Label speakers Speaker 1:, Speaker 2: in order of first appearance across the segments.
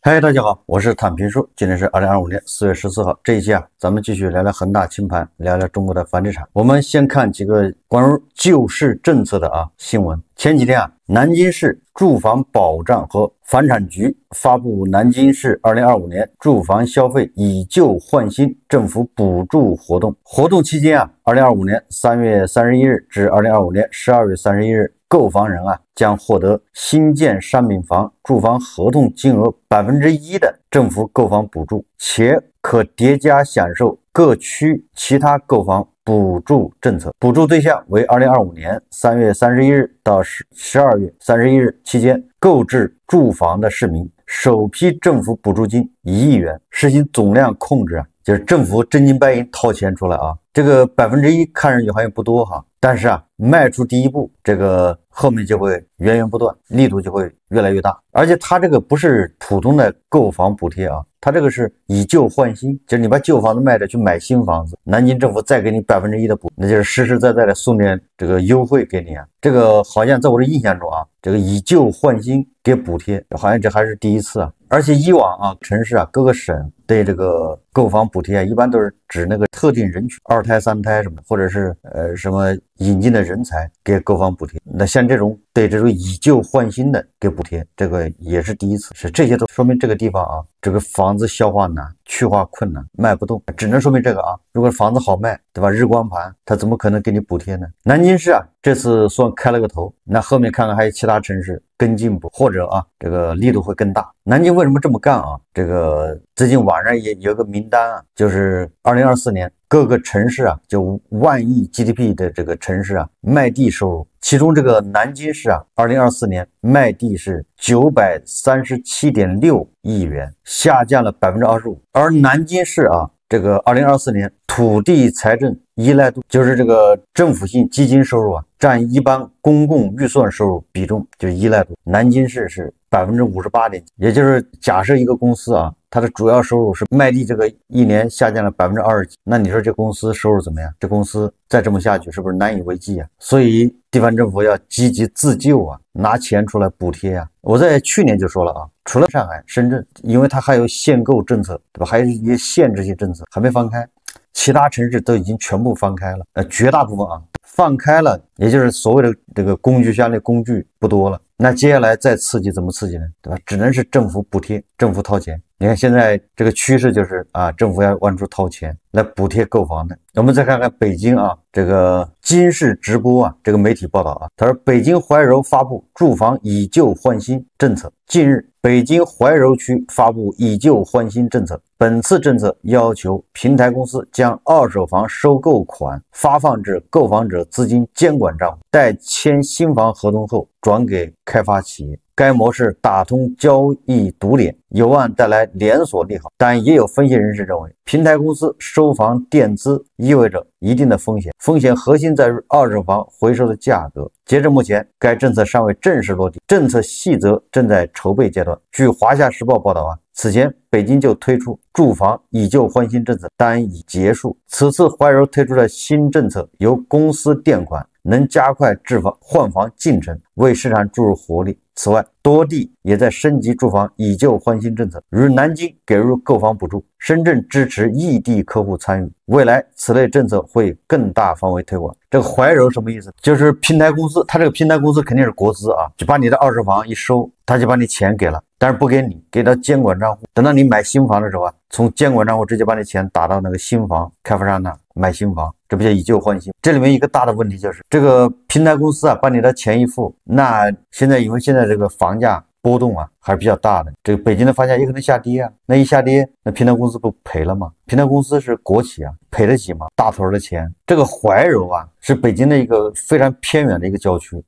Speaker 1: 嗨，大家好，我是坦平叔，今天是2025年4月14号。这一期咱们继续聊聊恒大清盘，聊聊中国的房地产。我们先看几个关于救市政策的新闻。前几天南京市住房保障和房产局发布南京市2025年住房消费以旧换新政府补助活动。活动期间2025年3月31日至2025年12月31日。购房人将获得新建商品房住房合同金额1%的政府购房补助，且可叠加享受各区其他购房补助政策。补助对象为2025年3月31日到12月31日期间购置住房的市民。首批政府补助金1亿元，实行总量控制就是政府真金白银掏钱出来这个1%看上去好像不多但是迈出第一步，这个后面就会源源不断，力度就会越来越大。而且它这个不是普通的购房补贴它这个是以旧换新，就是你把旧房子卖着去买新房子，南京政府再给你1%的补，那就是实实在在的送点这个优惠给你这个好像在我的印象中这个以旧换新给补贴，好像这还是第一次而且以往城市各个省对这个购房补贴一般都是指那个特定人群，2胎3胎什么的，或者是什么引进的人才给购房补贴。那像这种对这种以旧换新的给补贴，这个也是第一次。是这些都说明这个地方这个房子消化难，去化困难，卖不动，只能说明这个如果房子好卖，对吧？日光盘它怎么可能给你补贴呢？南京市这次算开了个头，那后面看看还有其他城市跟进不，或者这个力度会更大。南京为什么这么干这个最近网上也有个名单就是2024年各个城市就10000亿 GDP 的这个城市卖地收入，其中这个南京市2024年卖地是937.6亿元，下降了25%。而南京市这个2024年土地财政依赖度，就是这个政府性基金收入占一般公共预算收入比重，就是依赖度，南京市是58.7%。也就是假设一个公司它的主要收入是卖地，这个一年下降了20%，那你说这公司收入怎么样？这公司再这么下去是不是难以为继所以地方政府要积极自救拿钱出来补贴我在去年就说了除了上海、深圳，因为它还有限购政策，对吧？还有一些限制性政策还没放开，其他城市都已经全部放开了，绝大部分放开了，也就是所谓的这个工具箱的工具不多了。那接下来再刺激怎么刺激呢？对吧？只能是政府补贴，政府掏钱。你看现在这个趋势就是政府要往出掏钱来补贴购房的。我们再看看北京这个今日直播这个媒体报道他说北京怀柔发布住房以旧换新政策。近日北京怀柔区发布以旧换新政策，本次政策要求平台公司将二手房收购款发放至购房者资金监管账户，待签新房合同后转给开发企业。该模式打通交易堵点，有望带来连锁利好，但也有分析人士认为，平台公司收房垫资意味着一定的风险，风险核心在于二手房回收的价格。截至目前，该政策尚未正式落地，政策细则正在筹备阶段。据华夏时报报道此前北京就推出住房以旧换新政策，但已结束。此次怀柔推出的新政策由公司垫款，能加快置房换房进程，为市场注入活力。此外，多地也在升级住房以旧换新政策，如南京给入购房补助，深圳支持异地客户参与。未来此类政策会更大范围推广。这个怀柔什么意思？就是平台公司，它这个平台公司肯定是国资就把你的二手房一收，他就把你钱给了，但是不给你，给到监管账户。等到你买新房的时候从监管账户直接把你钱打到那个新房开发商那买新房，这不叫以旧换新。这里面一个大的问题就是这个平台公司把你的钱一付，那现在因为现在这个房价波动还是比较大的，这个北京的房价也可能下跌那一下跌，那平台公司不赔了吗？平台公司是国企赔得起吗？大头的钱。这个怀柔是北京的一个非常偏远的一个郊区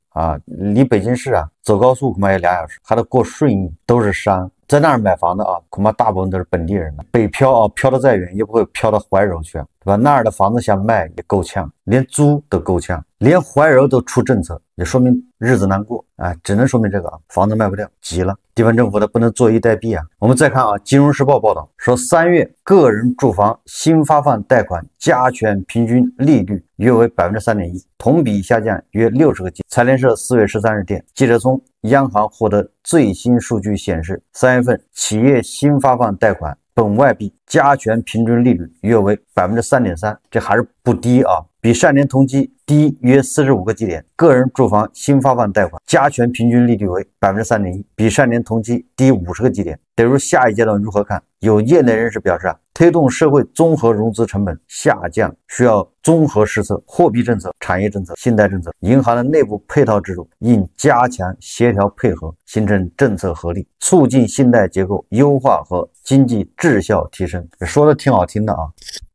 Speaker 1: 离北京市走高速恐怕也2小时，还得过顺义，都是山，在那儿买房的恐怕大部分都是本地人北漂漂得再远也不会漂到怀柔去对吧？那儿的房子想卖也够呛，连租都够呛，连怀柔都出政策，也说明日子难过啊，只能说明这个房子卖不掉，急了，地方政府的不能坐以待毙啊。我们再看金融时报报道说，3月个人住房新发放贷款加权平均利率约为 3.1%， 同比下降约60个基点。财联社4月13日电，记者从央行获得最新数据显示，3月份企业新发放贷款本外币加权平均利率约为 3.3%， 这还是不低啊，比上年同期低约45个基点。个人住房新发放贷款加权平均利率为 3.1%， 比上年同期低50个基点。得出下一阶段如何看？有业内人士表示推动社会综合融资成本下降需要综合施策，货币政策、产业政策、信贷政策、银行的内部配套制度应加强协调配合，形成政策合力，促进信贷结构优化和经济质效提升。说的挺好听的啊。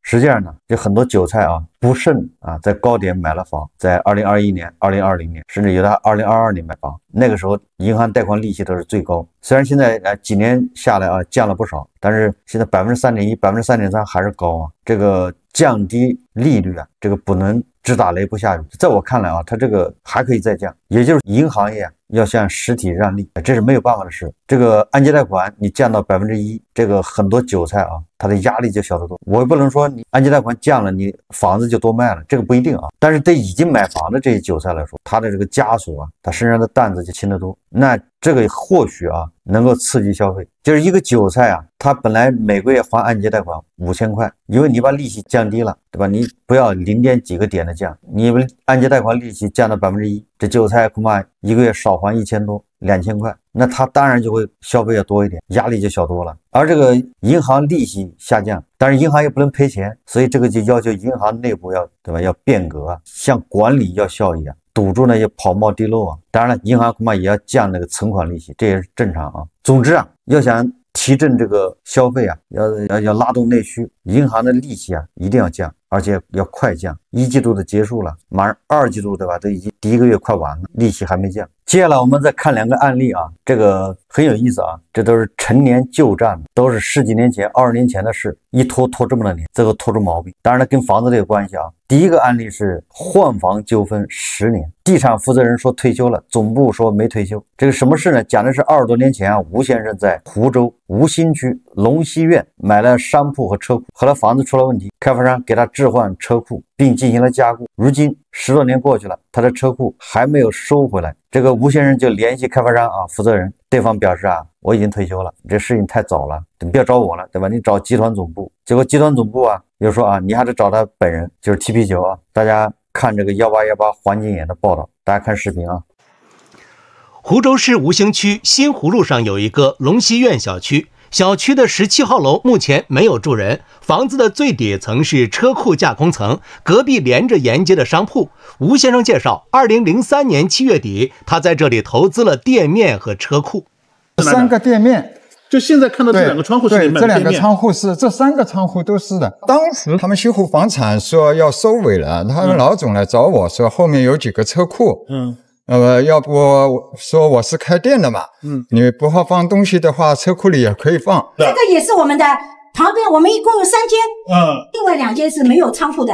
Speaker 1: 实际上呢，有很多韭菜不慎在高点买了房，在2021年、2020年，甚至有的2022年买房，那个时候银行贷款利息都是最高。虽然现在几年下来降了不少，但是现在 3.1%、3.3% 还是高啊。这个降低利率这个不能只打雷不下雨。在我看来它这个还可以再降，也就是银行业要向实体让利，这是没有办法的事。这个按揭贷款你降到 1%， 这个很多韭菜它的压力就小得多。我也不能说你按揭贷款降了，你房子就多卖了，这个不一定但是对已经买房的这些韭菜来说，他的这个枷锁他身上的担子就轻得多。那这个或许能够刺激消费。就是一个韭菜他本来每个月还按揭贷款5000块，因为你把利息降低了，对吧？你不要0点几个点的降，你按揭贷款利息降到 1%， 这韭菜恐怕一个月少还1000多2000块，那他当然就会消费要多一点，压力就小多了。而这个银行利息下降，但是银行也不能赔钱，所以这个就要求银行内部对吧？要变革像管理要效益堵住那些跑冒滴漏当然了，银行恐怕也要降那个存款利息，这也是正常总之要想提振这个消费要拉动内需，银行的利息一定要降，而且要快降。1季度的结束了，马上2季度对吧？都已经第1个月快完了，利息还没降。接下来我们再看2个案例这个很有意思这都是陈年旧账，都是10几年前、20年前的事，一拖这么多年，最后拖出毛病。当然了，跟房子有关系第一个案例是换房纠纷10年，地产负责人说退休了，总部说没退休。这个什么事呢？讲的是20多年前吴先生在湖州吴新区龙溪苑买了商铺和车库，后来房子出了问题，开发商给他置换车库并进行了加固。如今10多年过去了，他的车库还没有收回来。这个吴先生就联系开发商负责人，对方表示我已经退休了，这事情太早了，你不要找我了，对吧？你找集团总部。结果集团总部又说你还得找他本人，就是 TP9大家看这个1818环境眼的报道，大家看视频
Speaker 2: 湖州市吴兴区新湖路上有一个龙溪苑小区，小区的17号楼目前没有住人，房子的最底层是车库架空层，隔壁连着沿街的商铺。吴先生介绍，2003年7月底，他在这里投资了店面和车库。
Speaker 3: 3个店面，
Speaker 4: 就现在看到这2个窗户是你们的店面。
Speaker 3: 这2个窗户是，这3个窗户都是的。当时他们西湖房产说要收尾了，他们老总来找我说后面有几个车库，要不说我是开店的嘛，你不好放东西的话，车库里也可以放。
Speaker 5: 这个也是我们的，旁边我们一共有3间，另外2间是没有仓库的。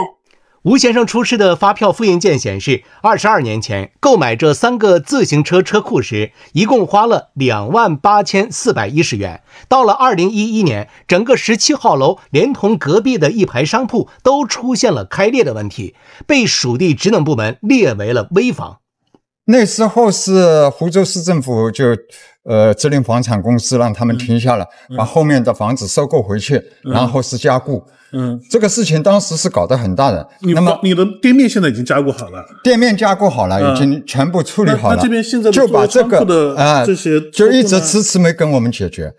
Speaker 2: 吴先生出示的发票复印件显示，22年前购买这3个自行车车库时，一共花了28410元。到了2011年，整个17号楼连同隔壁的一排商铺都出现了开裂的问题，被属地职能部门列为了危房。
Speaker 3: 那时候是湖州市政府就责令房产公司让他们停下了，把后面的房子收购回去，然后是加固。这个事情当时是搞得很大的。
Speaker 4: 那么你的店面现在已经加固好了？店面
Speaker 3: 加固好了，已经全部处理好了。
Speaker 4: 那这边现在
Speaker 3: 就把这个
Speaker 4: 这些
Speaker 3: 就一直迟没跟我们解决。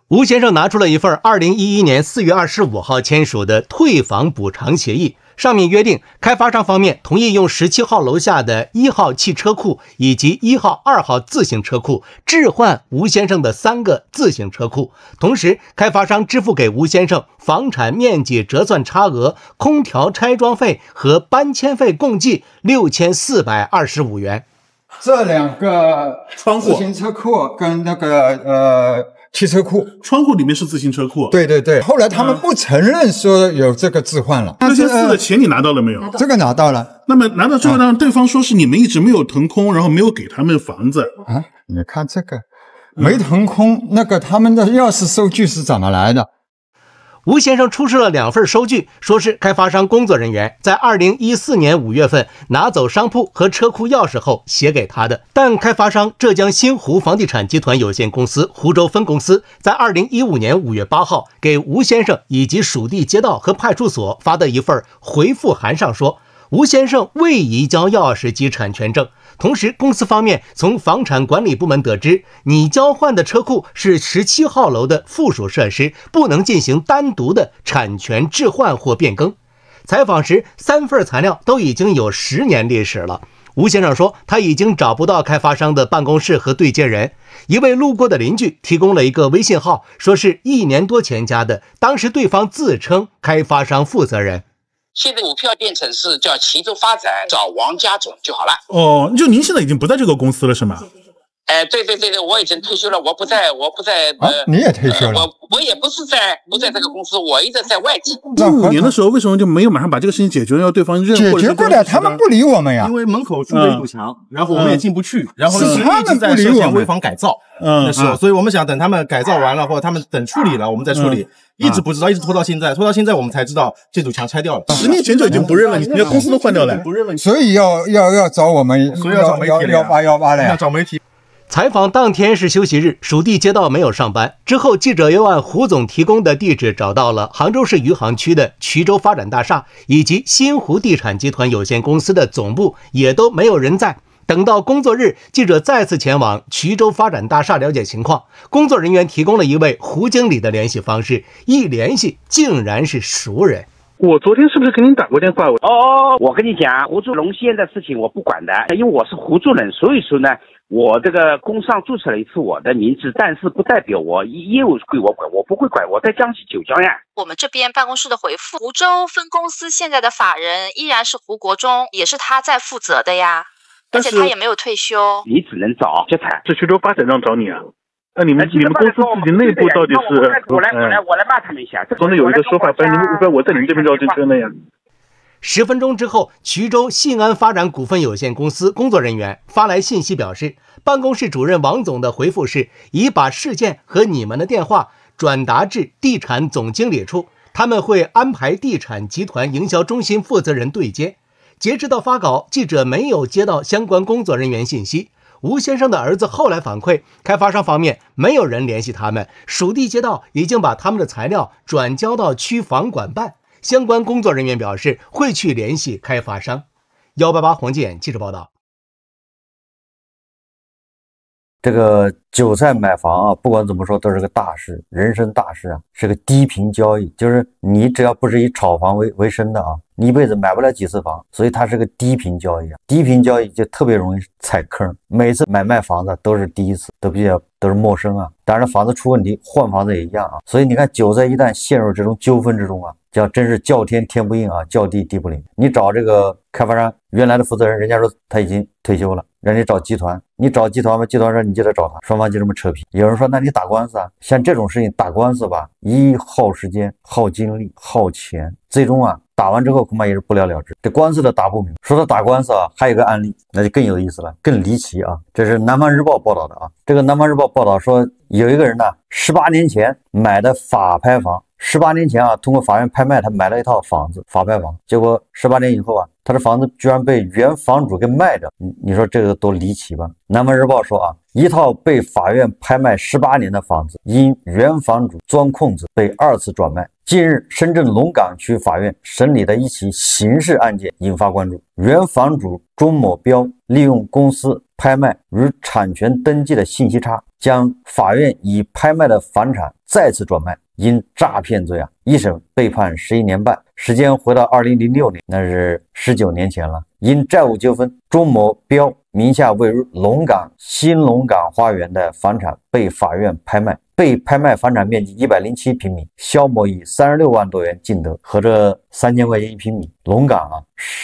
Speaker 2: 吴先生拿出了一份2011年4月25号签署的退房补偿协议，上面约定开发商方面同意用17号楼下的1号汽车库以及1号、2号自行车库置换吴先生的3个自行车库，同时开发商支付给吴先生房产面积折算差额、空调拆装费和搬迁费共计6425元。
Speaker 3: 这2个自行车库跟那个汽车库，
Speaker 4: 窗户里面是自行车库。
Speaker 3: 对对对，后来他们不承认说有这个置换了。
Speaker 4: 这些4的钱你拿到了没有？
Speaker 3: 这个拿到了。
Speaker 4: 那么拿到之后，让对方说是你们一直没有腾空，然后没有给他们房子
Speaker 3: 啊？你看这个没腾空，那个他们的钥匙收据是怎么来的？
Speaker 2: 吴先生出示了2份收据，说是开发商工作人员在2014年5月份拿走商铺和车库钥匙后写给他的。但开发商浙江新湖房地产集团有限公司湖州分公司在2015年5月8号给吴先生以及属地街道和派出所发的一份回复函上说，吴先生未移交钥匙及产权证。同时，公司方面从房产管理部门得知，你交换的车库是17号楼的附属设施，不能进行单独的产权置换或变更。采访时，3份材料都已经有10年历史了。吴先生说，他已经找不到开发商的办公室和对接人。一位路过的邻居提供了一个微信号，说是1年多前加的，当时对方自称开发商负责人。
Speaker 6: 现在股票变成是叫齐州发展，找王家总就好了。
Speaker 4: 哦，就您现在已经不在这个公司了是吗？
Speaker 6: 对，我已经退休了，我不在
Speaker 3: 你也退休了？
Speaker 6: 我也不在这个公司，我一直在外地。
Speaker 4: 15年的时候，为什么就没有马上把这个事情解决？要对方认？
Speaker 3: 解决不了，他们不理我们呀。
Speaker 7: 因为门口筑了一堵墙，然后我们也进不去，然后
Speaker 3: 是他们不理我们，
Speaker 7: 危房改造的时候，所以我们想等他们改造完了，或者他们等处理了，我们再处理。一直不知道，一直拖到现在我们才知道这堵墙拆掉了。
Speaker 4: 10年前就已经不认了，你的公司都换掉了，
Speaker 7: 不认了。
Speaker 3: 所以要找我们，
Speaker 7: 所以要找媒体
Speaker 3: 188了呀，
Speaker 7: 要找媒体。
Speaker 2: 采访当天是休息日，属地街道没有上班。之后，记者又按胡总提供的地址找到了杭州市余杭区的衢州发展大厦以及新湖地产集团有限公司的总部，也都没有人在。等到工作日，记者再次前往衢州发展大厦了解情况，工作人员提供了一位胡经理的联系方式，一联系竟然是熟人。
Speaker 8: 我昨天是不是给您打过电话？
Speaker 6: 我跟你讲，胡主龙先的事情我不管的，因为我是胡主任，所以说呢，我这个工商注册了一次我的名字，但是不代表我业务归我管，我不会管，我在江西九江呀。
Speaker 9: 我们这边办公室的回复，湖州分公司现在的法人依然是胡国忠，也是他在负责的呀。而且他也没有退休，
Speaker 6: 你只能找杰彩，
Speaker 8: 是衢州发展让找你啊？那你们公司自己内部到底是？
Speaker 6: 我来骂他们一下。
Speaker 8: 总得有一个说法，不然我在你们这边绕圈圈的呀。
Speaker 2: 10分钟之后，衢州信安发展股份有限公司工作人员发来信息表示，办公室主任王总的回复是已把事件和你们的电话转达至地产总经理处，他们会安排地产集团营销中心负责人对接。截止到发稿，记者没有接到相关工作人员信息。吴先生的儿子后来反馈，开发商方面没有人联系他们，属地街道已经把他们的材料转交到区房管办，相关工作人员表示会去联系开发商。188黄金眼记者报道。
Speaker 1: 这个韭菜买房啊，不管怎么说都是个大事，人生大事啊，是个低频交易，就是你只要不是以炒房为生的啊，你一辈子买不了几次房，所以它是个低频交易啊。低频交易就特别容易踩坑，每次买卖房子都是第一次，都是陌生啊。当然房子出问题换房子也一样啊。所以你看韭菜一旦陷入这种纠纷之中啊，真是叫天天不应啊，叫地地不灵。你找这个开发商原来的负责人，人家说他已经退休了，让你找集团，你找集团吧，集团说你就得找他，双方就这么扯皮。有人说那你打官司啊，像这种事情打官司吧，耗时间、耗精力、耗钱，最终啊打完之后恐怕也是不了了之，这官司都打不明。说到打官司啊，还有一个案例，那就更有意思了，更离奇啊。这是南方日报报道的啊。这个南方日报报道说，有一个人呢，18年前买的法拍房，18年前啊，通过法院拍卖，他买了一套房子，法拍房，结果18年以后啊，他的房子居然被原房主给卖掉，你说这个多离奇吧？南方日报说啊，一套被法院拍卖18年的房子，因原房主钻空子被2次转卖。近日，深圳龙岗区法院审理的一起刑事案件引发关注。原房主钟某标利用公司拍卖与产权登记的信息差，将法院已拍卖的房产再次转卖，因诈骗罪啊，一审被判11年半，时间回到2006年，那是19年前了。因债务纠纷，钟某标名下位于新龙岗花园的房产被法院拍卖，被拍卖房产面积107平米，肖某以36万多元竞得，合着3000块钱一平米。龙岗啊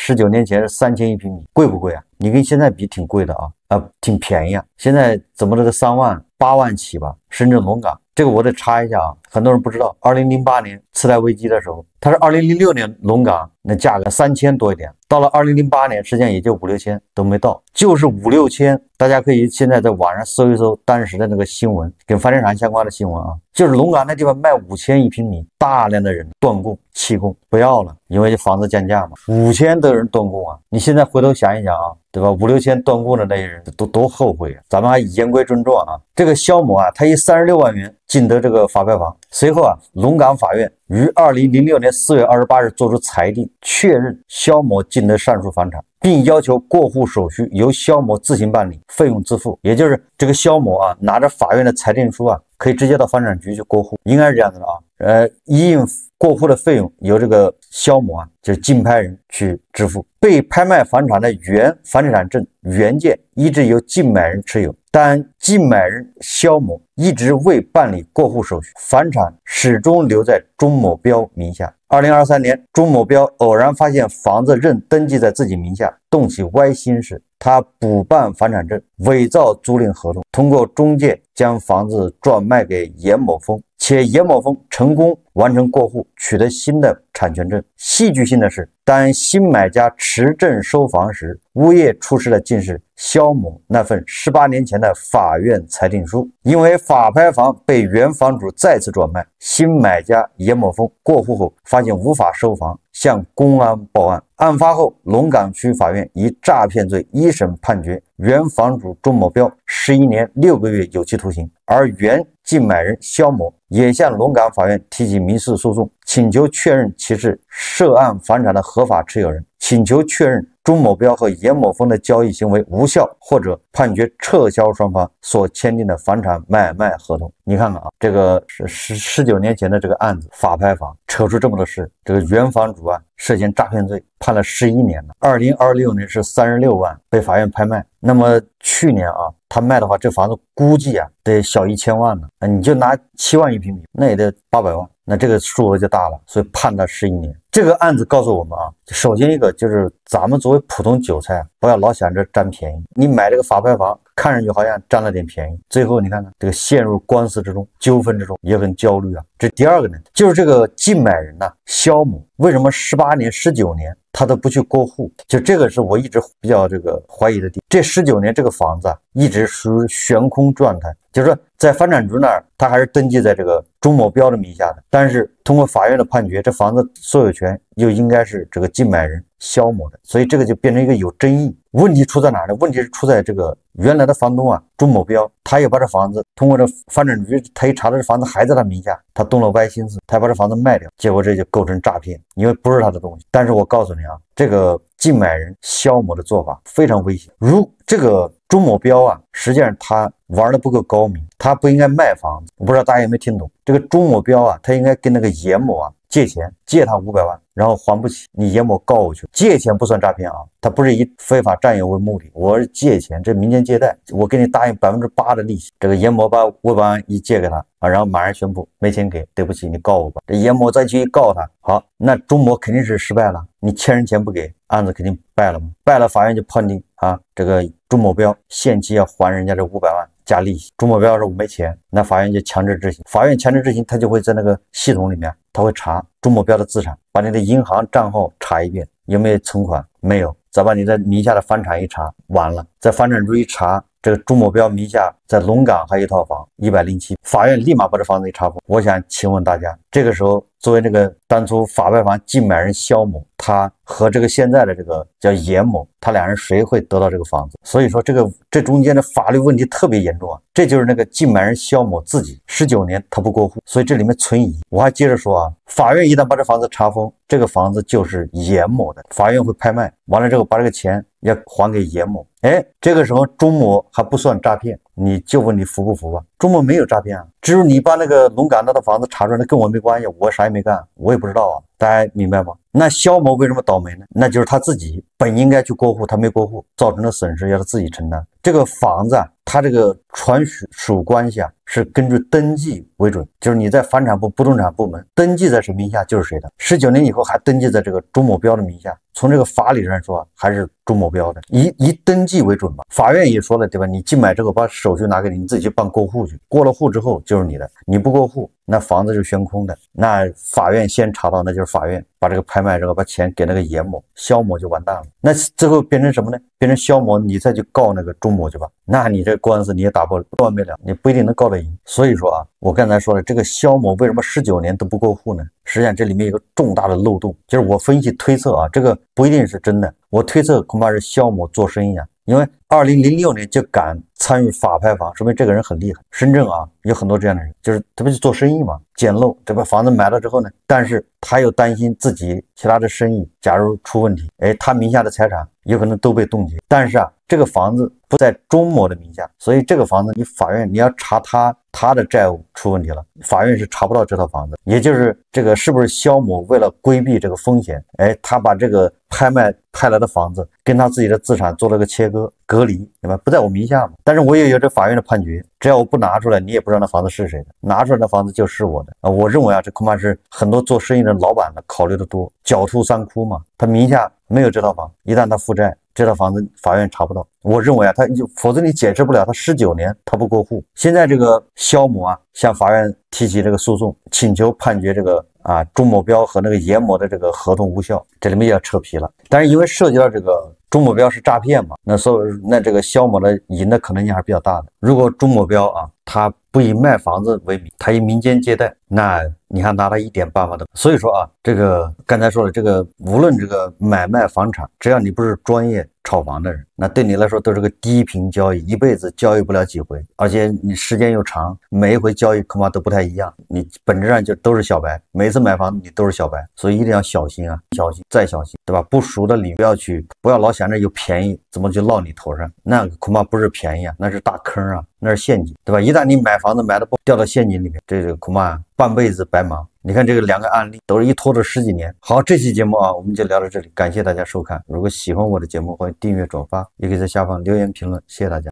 Speaker 1: ，19年前是3000一平米，贵不贵啊？你跟现在比挺贵的啊，挺便宜啊。现在怎么这个3万8万起吧。深圳龙岗这个我得插一下啊，很多人不知道，2008年次贷危机的时候，它是2006年龙岗那价格3000多一点，到了2008年实际上也就5、6千都没到，就是5、6千。大家可以现在在网上搜一搜当时的那个新闻，跟房地产相关的新闻啊，就是龙岗那地方卖5000一平米，大量的人断供弃供不要了，因为房子降价嘛，5000的人断供啊。你现在回头想一想啊，对吧？5、6千断供的那些人都多后悔啊！咱们还言归正传啊，这个肖某啊，他以36万元竞得这个法拍房，随后啊，龙岗法院于2006年4月28日作出裁定，确认肖某竞得上述房产，并要求过户手续由肖某自行办理，费用自负。也就是这个肖某啊，拿着法院的裁定书啊，可以直接到房产局去过户，应该是这样的啊。一应过户的费用由这个肖某啊，就是竞拍人去支付。被拍卖房产的原房地产证原件一直由竞买人持有，但竞买人肖某一直未办理过户手续，房产始终留在钟某标名下。2023年，钟某标偶然发现房子仍登记在自己名下，动起歪心事，他补办房产证，伪造租赁合同，通过中介将房子转卖给严某峰，且严某峰成功完成过户，取得新的产权证。戏剧性的是，当新买家持证收房时，物业出示的竟是肖某那份18年前的法院裁定书。因为法拍房被原房主再次转卖，新买家严某峰过户后发现无法收房，向公安报案。案发后，龙岗区法院以诈骗罪一审判决原房主钟某标11年6个月有期徒刑，而原竞买人肖某也向龙岗法院提起民事诉讼，请求确认其是涉案房产的合法持有人，请求确认钟某标和严某峰的交易行为无效，或者判决撤销双方所签订的房产买卖合同。你看看啊，这个是19年前的这个案子，法拍房扯出这么多事，这个原房主啊涉嫌诈骗罪，判了11年了。2026年是36万被法院拍卖，那么去年啊他卖的话，这房子估计啊得小1000万呢，你就拿7万一平米，那也得800万，那这个数额就大了，所以判他11年。这个案子告诉我们啊，首先一个就是咱们作为普通韭菜，不要老想着占便宜。你买这个法拍房，看上去好像占了点便宜，最后你看看这个陷入官司之中、纠纷之中，也很焦虑啊。这第二个呢，就是这个竞买人呢，肖某为什么18年、19年他都不去过户？就这个是我一直比较怀疑的地方。这19年这个房子啊，一直属于悬空状态，就是说在房产局那儿，他还是登记在这个钟某标的名下的，但是通过法院的判决，这房子所有权又应该是这个竞买人肖某的，所以这个就变成一个有争议。问题出在哪呢？问题是出在这个原来的房东啊，钟某标，他也把这房子通过这房产局，他一查到这房子还在他名下，他动了歪心思，他把这房子卖掉，结果这就构成诈骗，因为不是他的东西。但是我告诉你啊，这个竞买人肖某的做法非常危险。如这个钟某标啊，实际上他玩的不够高明，他不应该卖房子。我不知道大家有没有听懂？这个钟某标啊，他应该跟那个严某啊借钱，借他500万，然后还不起，你严某告我去。借钱不算诈骗啊，他不是以非法占有为目的，我是借钱，这民间借贷，我给你答应8%的利息。这个严某把500万一借给他啊，然后马上宣布没钱给，对不起，你告我吧。这严某再去一告他，好，那钟某肯定是失败了，你欠人钱不给，案子肯定败了嘛。败了，法院就判定啊，这个钟某标限期要还人家这500万。加利息，钟某标说我没钱，那法院就强制执行。法院强制执行，他就会在那个系统里面，他会查钟某标的资产，把你的银行账号查一遍，有没有存款，没有，再把你的名下的房产一查，完了，在房产局一查，这个钟某标名下在龙岗还有一套房107，法院立马把这房子一查封。我想请问大家，这个时候作为这个当初法拍房竞买人肖某，他和这个现在的这个叫严某，他俩人谁会得到这个房子？所以说这中间的法律问题特别严重啊！这就是那个竞买人肖某自己19年他不过户，所以这里面存疑。我还接着说啊，法院一旦把这房子查封，这个房子就是严某的，法院会拍卖，完了之后把这个钱要还给严某。哎，这个时候钟某还不算诈骗，你就问你服不服吧？钟某没有诈骗啊，只有你把那个龙岗那套房子查出来，那跟我没关系，我啥也没干，我也不知道啊，大家明白吗？那肖某为什么倒霉呢？那就是他自己本应该去过户，他没过户，造成的损失要他自己承担。这个房子啊，他这个传属关系啊是根据登记为准，就是你在房产部不动产部门登记在谁名下就是谁的。19年以后还登记在这个钟某标的名下，从这个法理上说还是钟某标的，以登记为准嘛。法院也说了，对吧？你竞买之后把手续拿给你，你自己去办过户去，过了户之后就是你的，你不过户那房子就悬空的。那法院先查到，那就是法院把这个拍卖这个把钱给那个严某，肖某就完蛋了。那最后变成什么呢？变成肖某你再去告那个钟某去吧，那你这官司你也打不完不了，你不一定能告得赢。所以说啊，我刚才说了，这个肖某为什么19年都不过户呢？实际上这里面有个重大的漏洞，就是我分析推测啊，这个不一定是真的，我推测恐怕是肖某做生意啊，因为2006年就敢参与法拍房，说明这个人很厉害。深圳啊有很多这样的人，就是他们去做生意嘛，捡漏，对吧？房子买了之后呢，但是他又担心自己其他的生意假如出问题，他名下的财产有可能都被冻结。但是啊，这个房子不在钟某的名下，所以这个房子你法院你要查他的债务出问题了，法院是查不到这套房子。也就是这个是不是肖某为了规避这个风险，他把这个拍卖派来的房子跟他自己的资产做了个切割隔离，对吧？不在我名下嘛，但是我也有这法院的判决，只要我不拿出来，你也不知道那房子是谁的，拿出来的房子就是我的。我认为啊，这恐怕是很多做生意的老板呢考虑的多，狡兔三窟嘛，他名下没有这套房，一旦他负债，这套房子法院查不到。我认为啊，否则你解释不了他19年他不过户。现在这个肖某啊向法院提起这个诉讼，请求判决这个钟某标和那个严某的这个合同无效，这里面要扯皮了。但是因为涉及到这个钟某标是诈骗嘛，那这个肖某的赢的可能性还是比较大的。如果钟某标啊他不以卖房子为名，他以民间借贷，那你还拿他一点办法都。所以说啊，这个刚才说了，这个无论这个买卖房产，只要你不是专业炒房的人，那对你来说都是个低频交易，一辈子交易不了几回，而且你时间又长，每一回交易恐怕都不太一样，你本质上就都是小白，每次买房你都是小白，所以一定要小心啊，小心再小心，对吧？不熟的你不要老想着有便宜怎么就落你头上，那恐怕不是便宜啊，那是大坑啊，那是陷阱，对吧？一旦你买房子买的不掉到陷阱里面，这个恐怕半辈子白忙。你看这个2个案例都是一拖着10几年。好，这期节目啊我们就聊到这里，感谢大家收看。如果喜欢我的节目，欢迎订阅转发，也可以在下方留言评论，谢谢大家。